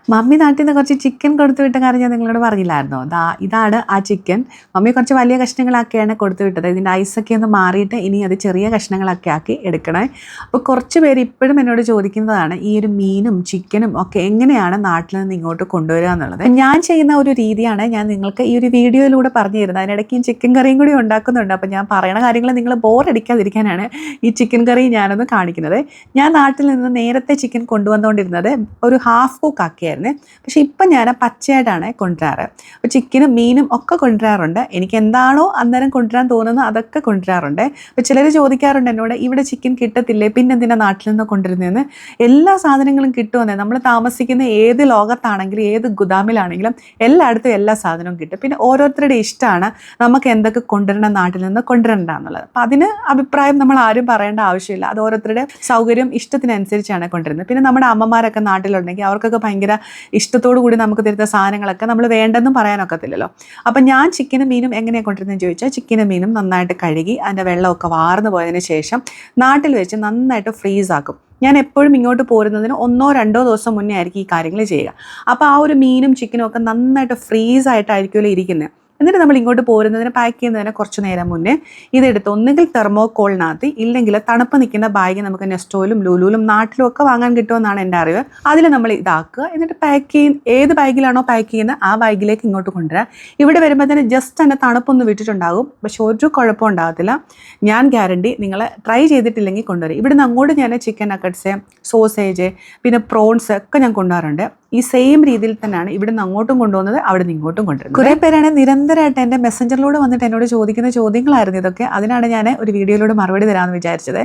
Mummy നാട്ടിൽ നിന്ന് കുറച്ച് ചിക്കൻ കൊടുത്തു വിട്ട കാര്യം ഞാൻ നിങ്ങളോട് പറഞ്ഞില്ലായിരുന്നോ? ഇതാണ് ആ ചിക്കൻ. മമ്മി കുറച്ച് വലിയ കഷ്ണങ്ങളാക്കിയാണ് കൊടുത്തു വിട്ടത്. ഇതിൻ്റെ ഐസൊക്കെ ഒന്ന് മാറിയിട്ട് ഇനി അത് ചെറിയ കഷ്ണങ്ങളൊക്കെ ആക്കി എടുക്കണേ. അപ്പോൾ കുറച്ച് പേര് ഇപ്പോഴും എന്നോട് ചോദിക്കുന്നതാണ് ഈ ഒരു മീനും ചിക്കനും ഒക്കെ എങ്ങനെയാണ് നാട്ടിൽ നിന്ന് ഇങ്ങോട്ട് കൊണ്ടുവരിക എന്നുള്ളത്. ഞാൻ ചെയ്യുന്ന ഒരു രീതിയാണ് ഞാൻ നിങ്ങൾക്ക് ഈ ഒരു വീഡിയോയിലൂടെ പറഞ്ഞു തരുന്നത്. അതിനിടയ്ക്ക് ഈ ചിക്കൻ കറിയും കൂടി ഉണ്ടാക്കുന്നുണ്ട്. അപ്പോൾ ഞാൻ പറയണ കാര്യങ്ങൾ നിങ്ങൾ ബോറടിക്കാതിരിക്കാനാണ് ഈ ചിക്കൻ കറി ഞാനൊന്ന് കാണിക്കുന്നത്. ഞാൻ നാട്ടിൽ നിന്ന് നേരത്തെ ചിക്കൻ കൊണ്ടുവന്നുകൊണ്ടിരുന്നത് ഒരു ഹാഫ് കുക്ക് ആക്കിയായിരുന്നു. പക്ഷെ ഇപ്പം ഞാൻ പച്ചയായിട്ടാണ് കൊണ്ടുവരാറ്. അപ്പോൾ ചിക്കനും മീനും ഒക്കെ കൊണ്ടുവരാറുണ്ട്. എനിക്ക് എന്താണോ അന്നേരം കൊണ്ടുവരാൻ തോന്നുന്നത് അതൊക്കെ കൊണ്ടുവരാറുണ്ട്. അപ്പോൾ ചിലർ ചോദിക്കാറുണ്ട് എന്നോട്, ഇവിടെ ചിക്കൻ കിട്ടത്തില്ലേ, പിന്നെ എന്തിനാ നാട്ടിൽ നിന്ന് കൊണ്ടുവരുന്നതെന്ന്. എല്ലാ സാധനങ്ങളും കിട്ടുമെന്നേ. നമ്മൾ താമസിക്കുന്ന ഏത് ലോകത്താണെങ്കിലും ഏത് ഗുദാമിലാണെങ്കിലും എല്ലായിടത്തും എല്ലാ സാധനവും കിട്ടും. പിന്നെ ഓരോരുത്തരുടെ ഇഷ്ടമാണ് നമുക്ക് എന്തൊക്കെ കൊണ്ടുവരണം, നാട്ടിൽ നിന്ന് കൊണ്ടുവരണ്ട എന്നുള്ളത്. അപ്പം അതിന് അഭിപ്രായം നമ്മൾ ആരും പറയേണ്ട ആവശ്യമില്ല. അത് ഓരോരുത്തരുടെ സൗകര്യം ഇഷ്ടത്തിനനുസരിച്ചാണ് കൊണ്ടുവരുന്നത്. പിന്നെ നമ്മുടെ അമ്മമാരൊക്കെ നാട്ടിലുണ്ടെങ്കിൽ അവർക്കൊക്കെ ഭയങ്കര ഇഷ്ടത്തോടു കൂടി നമുക്ക് തരുന്ന സാധനങ്ങളൊക്കെ നമ്മൾ വേണ്ടെന്നും പറയാനൊക്കത്തില്ലല്ലോ. അപ്പം ഞാൻ ചിക്കനും മീനും എങ്ങനെയാണ് കൊണ്ടിരുന്നതെന്ന് ചോദിച്ചാൽ, ചിക്കനും മീനും നന്നായിട്ട് കഴുകി അതിൻ്റെ വെള്ളമൊക്കെ വാർന്നു പോയതിന് ശേഷം നാട്ടിൽ വെച്ച് നന്നായിട്ട് ഫ്രീസാക്കും. ഞാൻ എപ്പോഴും ഇങ്ങോട്ട് പോരുന്നതിന് 1-2 ദിവസം മുന്നേ ആയിരിക്കും ഈ കാര്യങ്ങൾ ചെയ്യുക. അപ്പോൾ ആ ഒരു മീനും ചിക്കനും ഒക്കെ നന്നായിട്ട് ഫ്രീസായിട്ടായിരിക്കുമല്ലോ ഇരിക്കുന്നത്. എന്നിട്ട് നമ്മൾ ഇങ്ങോട്ട് പോരുന്നതിന് പാക്ക് ചെയ്യുന്നതിന് കുറച്ച് നേരം മുന്നേ ഇതെടുത്ത് ഒന്നുകിൽ തെർമോക്കോളിനകത്ത്, ഇല്ലെങ്കിൽ തണുപ്പ് നിൽക്കുന്ന ബാഗ് നമുക്ക് നെസ്റ്റോയിലും ലുലുവിലും നാട്ടിലും ഒക്കെ വാങ്ങാൻ കിട്ടുമെന്നാണ് എൻ്റെ അറിവ്. അതിൽ നമ്മൾ ഇതാക്കുക. എന്നിട്ട് ഏത് ബാഗിലാണോ പാക്ക് ചെയ്യുന്നത് ആ ബാഗിലേക്ക് ഇങ്ങോട്ട് കൊണ്ടുവരാം. ഇവിടെ വരുമ്പോൾ തന്നെ ജസ്റ്റ് തന്നെ തണുപ്പൊന്ന് വിട്ടിട്ടുണ്ടാകും. പക്ഷെ ഒരു കുഴപ്പം ഉണ്ടാകത്തില്ല. ഞാൻ ഗ്യാരണ്ടി. നിങ്ങൾ ട്രൈ ചെയ്തിട്ടില്ലെങ്കിൽ കൊണ്ടുവരും. ഇവിടുന്ന് അങ്ങോട്ട് ഞാൻ ചിക്കൻ നഗറ്റ്സ്, സോസേജ്, പിന്നെ പ്രോൺസ് ഒക്കെ ഞാൻ കൊണ്ടുവരാറുണ്ട്. ഈ സെയിം രീതിയിൽ തന്നെയാണ് ഇവിടുന്ന് അങ്ങോട്ടും കൊണ്ടുപോകുന്നത്, അവിടെ നിന്ന് ഇങ്ങോട്ടും കൊണ്ടുവരുന്നത്. കുറേ പേരാണ് നിരന്തരമായിട്ട് എൻ്റെ മെസ്സഞ്ചറിലൂടെ വന്നിട്ട് എന്നോട് ചോദിക്കുന്ന ചോദ്യങ്ങളായിരുന്നു ഇതൊക്കെ. അതിനാണ് ഞാൻ ഒരു വീഡിയോയിലൂടെ മറുപടി തരാമെന്ന് വിചാരിച്ചത്.